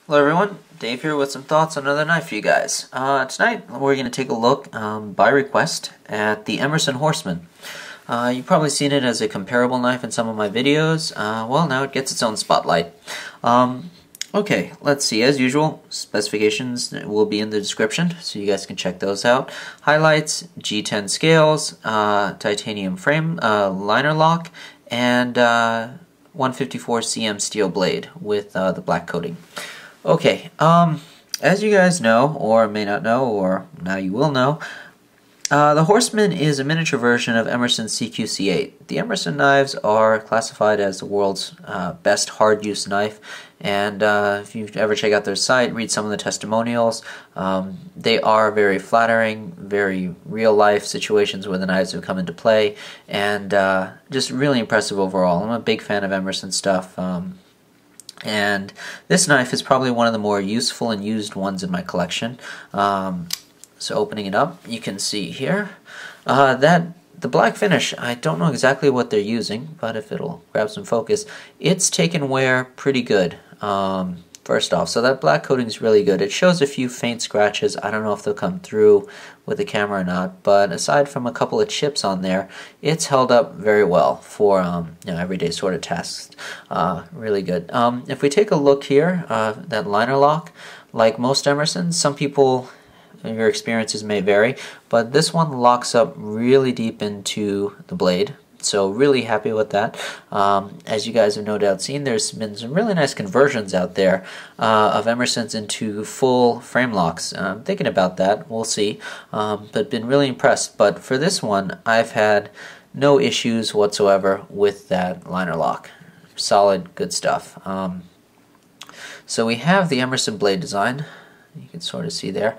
Hello everyone, Dave here with some thoughts on another knife for you guys. Tonight we're going to take a look, by request, at the Emerson Horseman. You've probably seen it as a comparable knife in some of my videos. Well, now it gets its own spotlight. Okay, let's see. As usual, specifications will be in the description, so you guys can check those out. Highlights, G10 scales, titanium frame, liner lock, and 154 cm steel blade with the black coating. Okay, as you guys know, or may not know, or now you will know, the Horseman is a miniature version of Emerson's CQC8. The Emerson knives are classified as the world's best hard-use knife, and if you ever check out their site, read some of the testimonials, they are very flattering, very real-life situations where the knives have come into play, and just really impressive overall. I'm a big fan of Emerson stuff. And this knife is probably one of the more useful and used ones in my collection. So opening it up, you can see here that the black finish, I don't know exactly what they're using, but if it'll grab some focus, it's taken wear pretty good. First off, so that black coating is really good. It shows a few faint scratches. I don't know if they'll come through with the camera or not, but aside from a couple of chips on there, it's held up very well for everyday sort of tasks. Really good. If we take a look here, that liner lock, like most Emersons, some people, your experiences may vary, but this one locks up really deep into the blade. So really happy with that. As you guys have no doubt seen, there's been some really nice conversions out there of Emerson's into full frame locks. I'm thinking about that, we'll see, but been really impressed. But for this one, I've had no issues whatsoever with that liner lock. Solid, good stuff. So we have the Emerson blade design. You can sort of see there.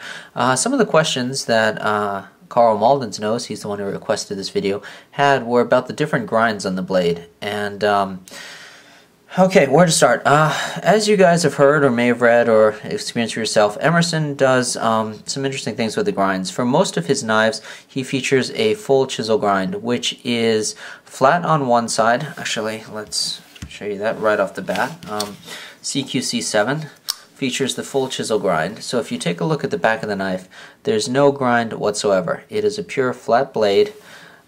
Some of the questions that Carl Malden's knows, he's the one who requested this video, were about the different grinds on the blade. And okay, where to start? As you guys have heard or may have read or experienced for yourself, Emerson does some interesting things with the grinds. For most of his knives, he features a full chisel grind, which is flat on one side. Actually, let's show you that right off the bat. CQC7 features the full chisel grind. So if you take a look at the back of the knife, there's no grind whatsoever. It is a pure flat blade.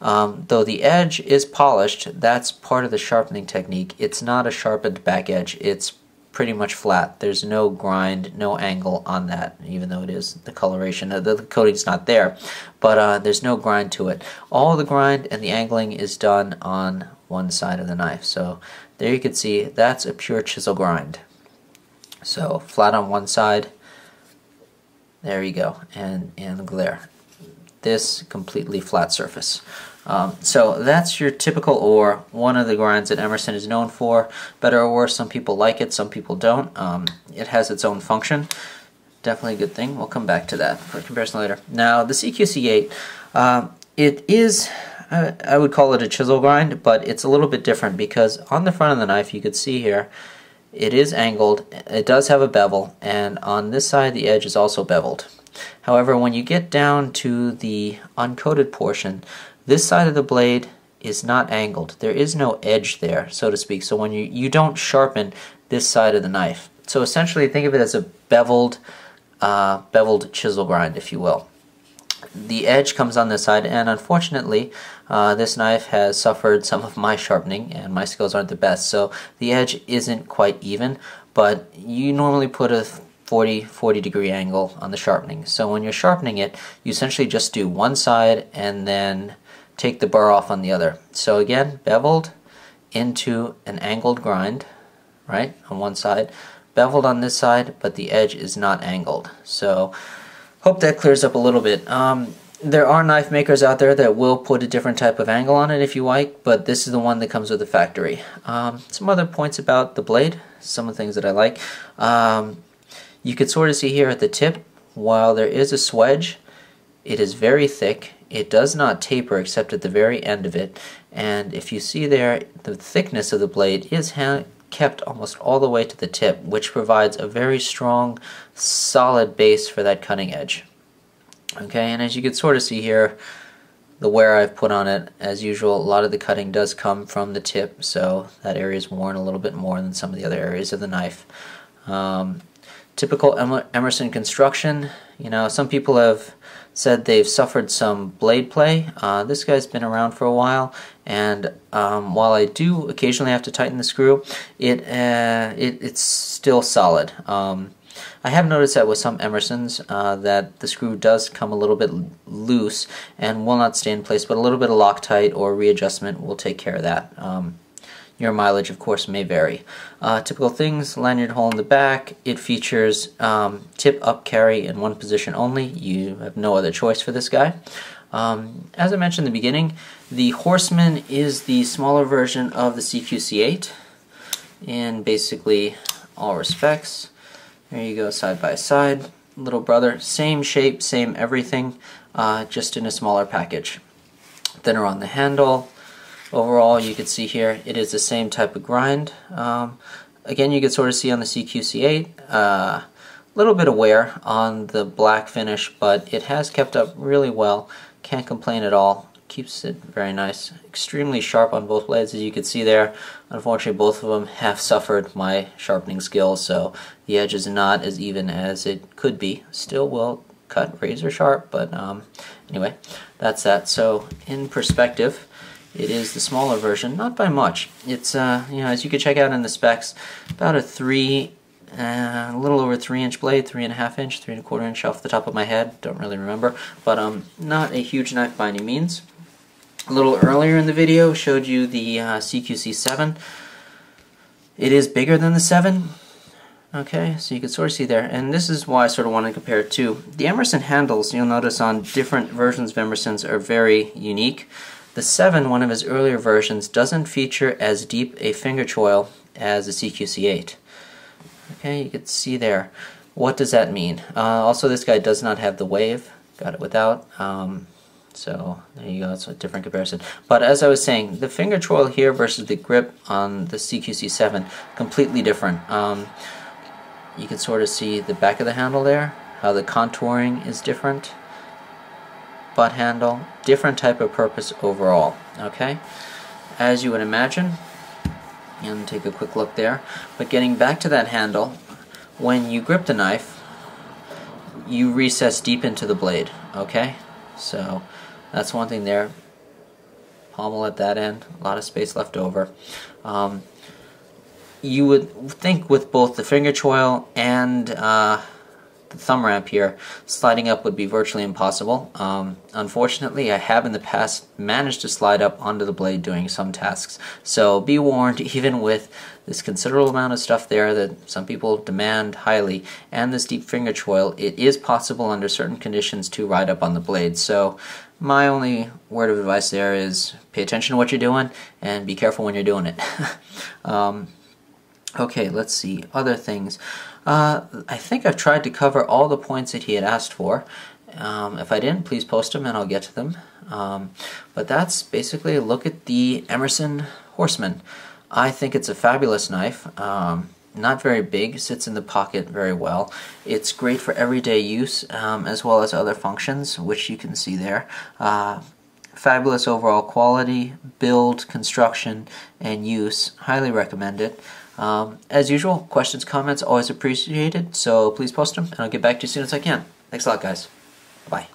Though the edge is polished, that's part of the sharpening technique. It's not a sharpened back edge. It's pretty much flat. There's no grind, no angle on that, even though it is the coloration. The coating's not there, but there's no grind to it. All the grind and the angling is done on one side of the knife. So there you can see that's a pure chisel grind. So flat on one side, there you go, and the glare. This completely flat surface. So that's your typical, or one of the grinds that Emerson is known for. Better or worse, some people like it, some people don't. It has its own function. Definitely a good thing. We'll come back to that for comparison later. Now the CQC8, it is, I would call it a chisel grind, but it's a little bit different because on the front of the knife, you could see here, it is angled, it does have a bevel, and on this side the edge is also beveled. However, when you get down to the uncoated portion, this side of the blade is not angled. There is no edge there, so to speak, so when you don't sharpen this side of the knife. So essentially think of it as a beveled chisel grind, if you will. The edge comes on this side, and unfortunately this knife has suffered some of my sharpening, and my skills aren't the best, so the edge isn't quite even, but you normally put a 40 degree angle on the sharpening. So when you're sharpening it, you essentially just do one side and then take the burr off on the other. So again, beveled into an angled grind, right, on one side, beveled on this side, but the edge is not angled. So hope that clears up a little bit. There are knife makers out there that will put a different type of angle on it if you like, but this is the one that comes with the factory. Some other points about the blade, some of the things that I like. You can sort of see here at the tip, while there is a swedge, it is very thick. It does not taper except at the very end of it, and if you see there, the thickness of the blade is kept almost all the way to the tip, which provides a very strong, solid base for that cutting edge. Okay, and as you can sort of see here, the wear I've put on it, as usual, a lot of the cutting does come from the tip, so that area is worn a little bit more than some of the other areas of the knife. Typical Emerson construction. You know, some people have said they've suffered some blade play. This guy's been around for a while, and while I do occasionally have to tighten the screw, it's still solid. I have noticed that with some Emersons that the screw does come a little bit loose and will not stay in place, but a little bit of Loctite or readjustment will take care of that. Your mileage, of course, may vary. Typical things: lanyard hole in the back. It features tip up carry in one position only. You have no other choice for this guy. As I mentioned in the beginning, the Horseman is the smaller version of the CQC8 in basically all respects. There you go, side by side. Little brother, same shape, same everything, just in a smaller package. Thinner on the handle. Overall, you can see here, it is the same type of grind. Again, you can sort of see on the CQC8, a little bit of wear on the black finish, but it has kept up really well. Can't complain at all. Keeps it very nice. Extremely sharp on both blades, as you can see there. Unfortunately, both of them have suffered my sharpening skills, so the edge is not as even as it could be. Still will cut razor sharp, but anyway, that's that. So in perspective, it is the smaller version, not by much. It's as you can check out in the specs, about a little over 3-inch blade, 3.5 inch, 3.25 inch off the top of my head. Don't really remember, but not a huge knife by any means. A little earlier in the video showed you the CQC7. It is bigger than the 7. Okay, so you can sort of see there, and this is why I sort of want to compare it to. The Emerson handles, you'll notice on different versions of Emerson's, are very unique. The 7, one of his earlier versions, doesn't feature as deep a finger choil as the CQC8. Okay, you can see there. What does that mean? Also, this guy does not have the wave. Got it without. So there you go, it's a different comparison. But as I was saying, the finger choil here versus the grip on the CQC7, completely different. You can sort of see the back of the handle there, how the contouring is different. Butt handle, different type of purpose overall. Okay, as you would imagine, and take a quick look there. But getting back to that handle, when you grip the knife, you recess deep into the blade. Okay, so that's one thing there. Pommel at that end, a lot of space left over. You would think with both the finger choil and the thumb ramp here, sliding up would be virtually impossible. Unfortunately, I have in the past managed to slide up onto the blade doing some tasks. So be warned, even with this considerable amount of stuff there that some people demand highly, and this deep finger choil, it is possible under certain conditions to ride up on the blade. So my only word of advice there is pay attention to what you're doing and be careful when you're doing it. Okay, let's see, other things. I think I've tried to cover all the points that he had asked for. If I didn't, please post them and I'll get to them. But that's basically a look at the Emerson Horseman. I think it's a fabulous knife. Not very big, sits in the pocket very well. It's great for everyday use as well as other functions, which you can see there. Fabulous overall quality, build, construction, and use. Highly recommend it. As usual, questions, comments, always appreciated, so please post them, and I'll get back to you as soon as I can. Thanks a lot, guys. Bye.